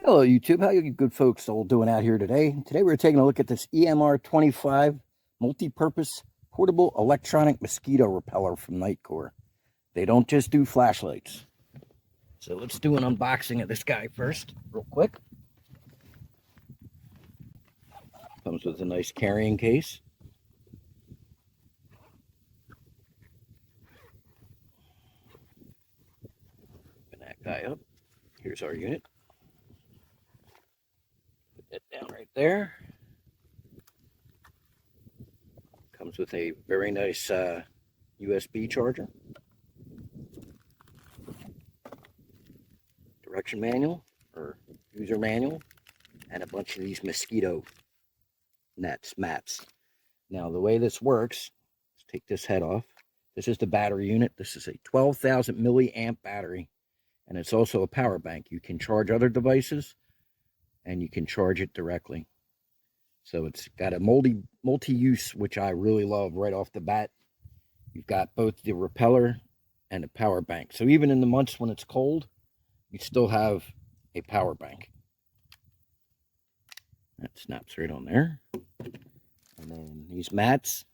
Hello YouTube, how you good folks all doing out here today? Today we're taking a look at this EMR-25 multi-purpose portable electronic mosquito repeller from Nitecore. They don't just do flashlights. So let's do an unboxing of this guy first, real quick. Comes with a nice carrying case. Open that guy up. Here's our unit. Put that down right there. Comes with a very nice USB charger. Direction manual or user manual, and a bunch of these mosquito mats. Now the way this works, let's take this head off. This is the battery unit. This is a 12,000 milliamp battery, and it's also a power bank. You can charge other devices and you can charge it directly. So it's got a multi-use, which I really love right off the bat. You've got both the repeller and a power bank. So even in the months when it's cold, you still have a power bank. That snaps right on there. And then these mats,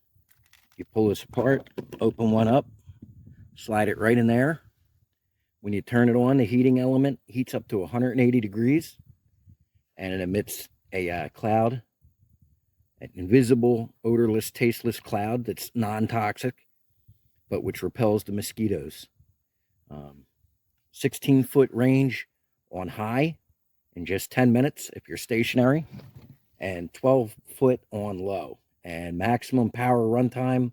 you pull this apart, open one up, slide it right in there. When you turn it on, the heating element heats up to 180 degrees, and it emits a cloud, an invisible, odorless, tasteless cloud that's non-toxic, but which repels the mosquitoes. 16-foot range on high in just 10 minutes if you're stationary, and 12-foot on low. And maximum power runtime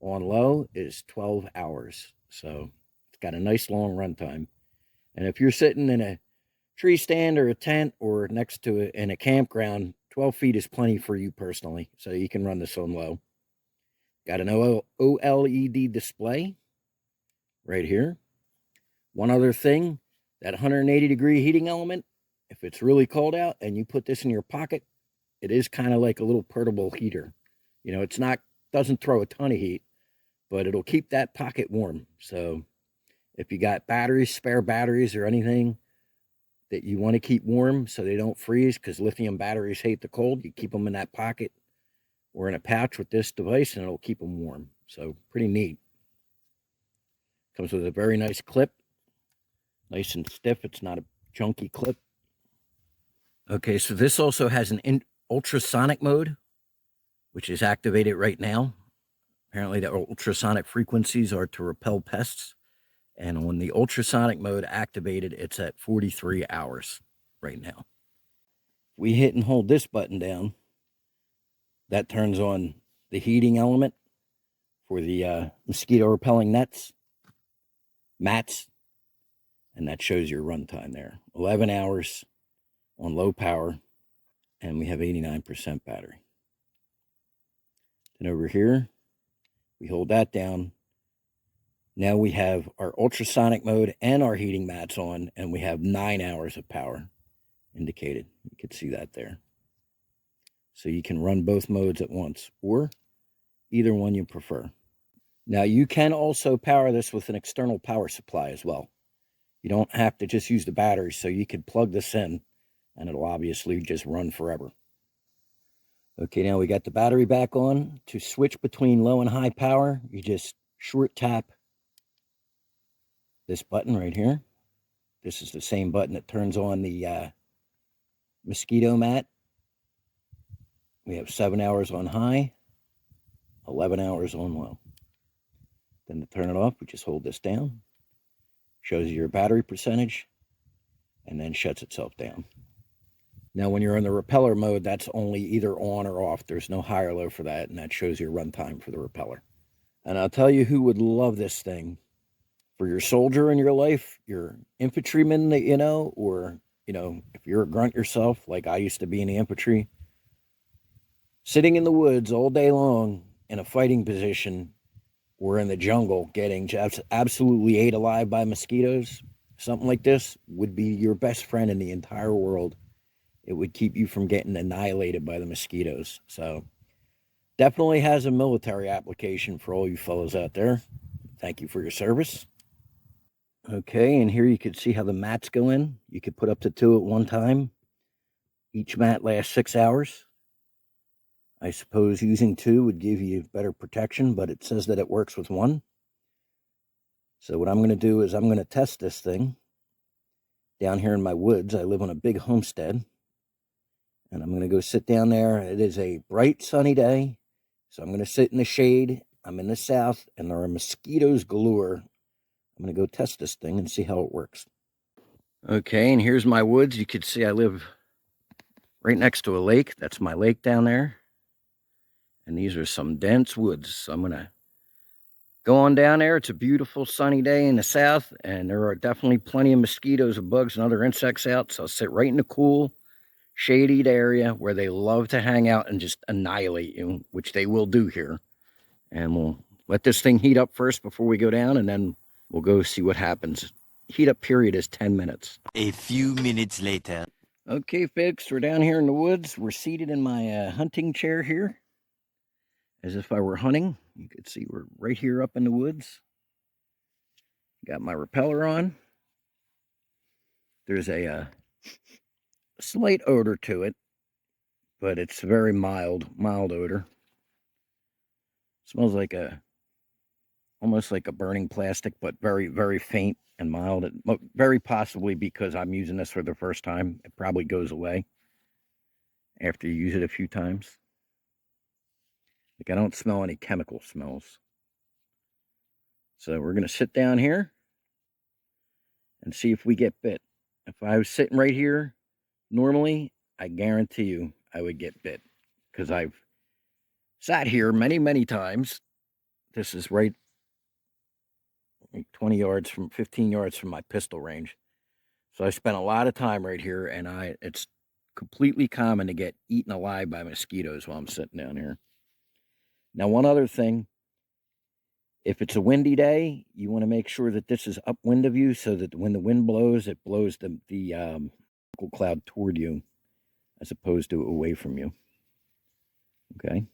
on low is 12 hours. So it's got a nice long runtime. And if you're sitting in a tree stand or a tent or next to it in a campground, 12 feet is plenty for you personally. So you can run this on low. Got an OLED display right here. One other thing, that 180 degree heating element, if it's really cold out and you put this in your pocket, it is kind of like a little portable heater. You know, it's not, doesn't throw a ton of heat, but it'll keep that pocket warm. So if you got batteries, spare batteries or anything that you want to keep warm so they don't freeze, because lithium batteries hate the cold, you keep them in that pocket or in a pouch with this device and it'll keep them warm. So pretty neat. Comes with a very nice clip. Nice and stiff. It's not a chunky clip. Okay, so this also has an ultrasonic mode, which is activated right now. Apparently the ultrasonic frequencies are to repel pests. And when the ultrasonic mode activated, it's at 43 hours right now. We hit and hold this button down. That turns on the heating element for the mosquito repelling mats. And that shows your runtime there. 11 hours on low power, and we have 89% battery. Then over here, we hold that down. Now we have our ultrasonic mode and our heating mats on, and we have 9 hours of power indicated. You can see that there. So you can run both modes at once, or either one you prefer. Now you can also power this with an external power supply as well. You don't have to just use the battery, so you could plug this in and it'll obviously just run forever. Okay, now we got the battery back on. To switch between low and high power, you just short tap this button right here. This is the same button that turns on the mosquito mat. We have 7 hours on high, 11 hours on low. Then to turn it off, we just hold this down. Shows you your battery percentage, and then shuts itself down. Now, when you're in the repeller mode, that's only either on or off. There's no high or low for that, and that shows your runtime for the repeller. And I'll tell you who would love this thing. For your soldier in your life, your infantryman that you know, or, you know, if you're a grunt yourself, like I used to be in the infantry, sitting in the woods all day long in a fighting position, or in the jungle getting just absolutely ate alive by mosquitoes, something like this would be your best friend in the entire world. It would keep you from getting annihilated by the mosquitoes. So definitely has a military application for all you fellows out there. Thank you for your service. Okay, and here you can see how the mats go in. You could put up to 2 at one time. Each mat lasts 6 hours. I suppose using 2 would give you better protection, but it says that it works with 1. So what I'm going to do is I'm going to test this thing down here in my woods. I live on a big homestead, and I'm going to go sit down there. It is a bright, sunny day, so I'm going to sit in the shade. I'm in the south, and there are mosquitoes galore. I'm going to go test this thing and see how it works. Okay, and here's my woods. You can see I live right next to a lake. That's my lake down there. And these are some dense woods. So I'm going to go on down there. It's a beautiful sunny day in the south, and there are definitely plenty of mosquitoes and bugs and other insects out. So I'll sit right in the cool, shaded area where they love to hang out and just annihilate you, which they will do here. And we'll let this thing heat up first before we go down, and then we'll go see what happens. Heat up period is 10 minutes. A few minutes later. Okay, folks, we're down here in the woods. We're seated in my hunting chair here, as if I were hunting. You can see we're right here up in the woods. Got my repeller on. There's a slight odor to it, but it's very mild odor. Smells like almost like a burning plastic, but very, very faint and mild. Very possibly because I'm using this for the first time. It probably goes away after you use it a few times. Like, I don't smell any chemical smells. So we're going to sit down here and see if we get bit. If I was sitting right here, normally, I guarantee you I would get bit, because I've sat here many, many times. This is right 20 yards from 15 yards from my pistol range. So I spent a lot of time right here, and it's completely common to get eaten alive by mosquitoes while I'm sitting down here. Now, one other thing, if it's a windy day, you want to make sure that this is upwind of you, so that when the wind blows, it blows the cloud toward you as opposed to away from you. Okay.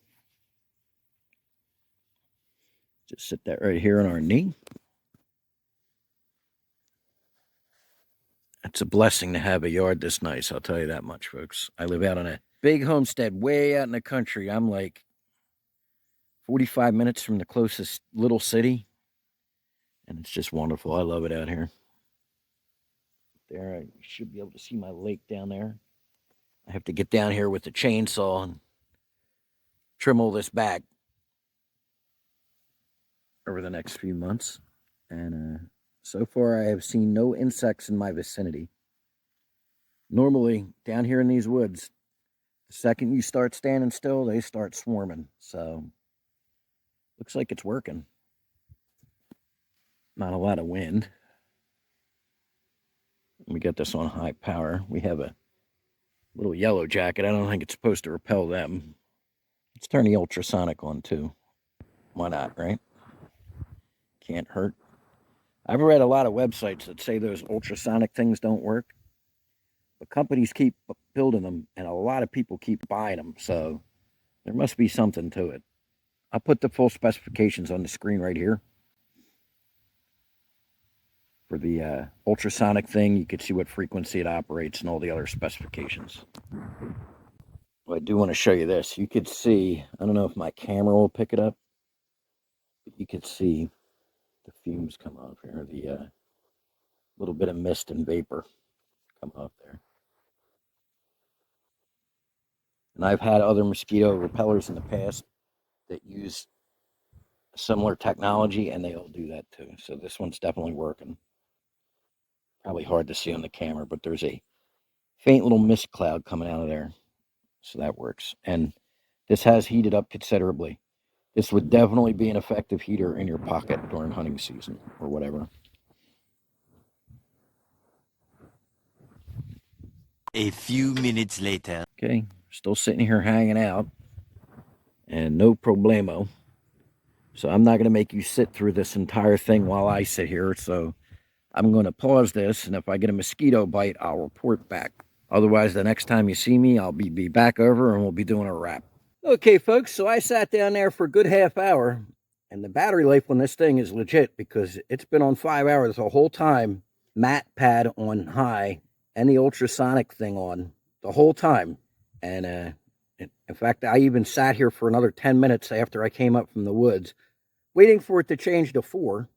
Just sit that right here on our knee. It's a blessing to have a yard this nice, I'll tell you that much, folks. I live out on a big homestead way out in the country. I'm like 45 minutes from the closest little city, and it's just wonderful. I love it out here. There, you should be able to see my lake down there. I have to get down here with the chainsaw and trim all this back over the next few months. And so far, I have seen no insects in my vicinity. Normally, down here in these woods, the second you start standing still, they start swarming. So, looks like it's working. Not a lot of wind. We got this on high power. We have a little yellow jacket. I don't think it's supposed to repel them. Let's turn the ultrasonic on too. Why not, right? Can't hurt. I've read a lot of websites that say those ultrasonic things don't work, but companies keep building them, and a lot of people keep buying them, so there must be something to it. I'll put the full specifications on the screen right here. For the ultrasonic thing, you can see what frequency it operates and all the other specifications. Well, I do want to show you this. You could see, I don't know if my camera will pick it up, but you could see the fumes come off here, the little bit of mist and vapor come off there. And I've had other mosquito repellers in the past that use similar technology, and they all do that too. So this one's definitely working. Probably hard to see on the camera, but there's a faint little mist cloud coming out of there. So that works. And this has heated up considerably. This would definitely be an effective heater in your pocket during hunting season or whatever. A few minutes later. Okay, still sitting here hanging out, and no problemo. So I'm not going to make you sit through this entire thing while I sit here. So I'm going to pause this, and if I get a mosquito bite, I'll report back. Otherwise, the next time you see me, I'll be back over, and we'll be doing a wrap. Okay, folks, so I sat down there for a good half hour, and the battery life on this thing is legit because it's been on 5 hours the whole time. Mat pad on high and the ultrasonic thing on, the whole time. And in fact, I even sat here for another 10 minutes after I came up from the woods, waiting for it to change to 4.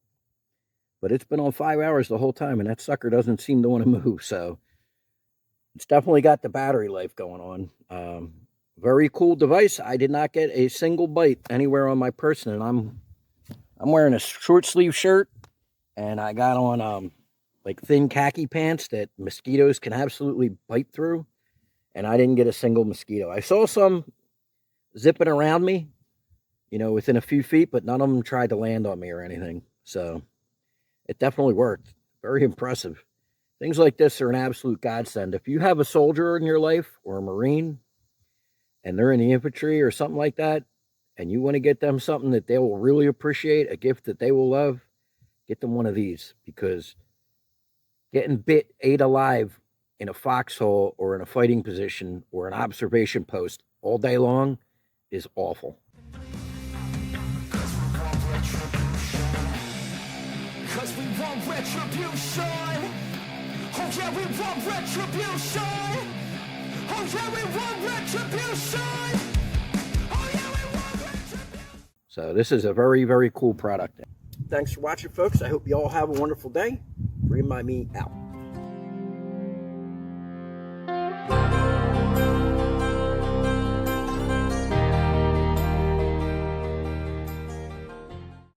But it's been on 5 hours the whole time, and that sucker doesn't seem to want to move. So it's definitely got the battery life going on. Very cool device. I did not get a single bite anywhere on my person, and I'm wearing a short sleeve shirt, and I got on like thin khaki pants that mosquitoes can absolutely bite through, and I didn't get a single mosquito. I saw some zipping around me, within a few feet, but none of them tried to land on me or anything. So it definitely worked. Very impressive. Things like this are an absolute godsend. If you have a soldier in your life or a Marine and they're in the infantry or something like that, and you want to get them something that they will really appreciate, a gift that they will love, get them one of these, because getting ate alive in a foxhole or in a fighting position or an observation post all day long is awful. Cause we want retribution. Oh yeah, we want retribution. Oh yeah, we want retribution. Oh yeah, we want retribution. So this is a very, very cool product. Thanks for watching, folks. I hope you all have a wonderful day. Remind me out.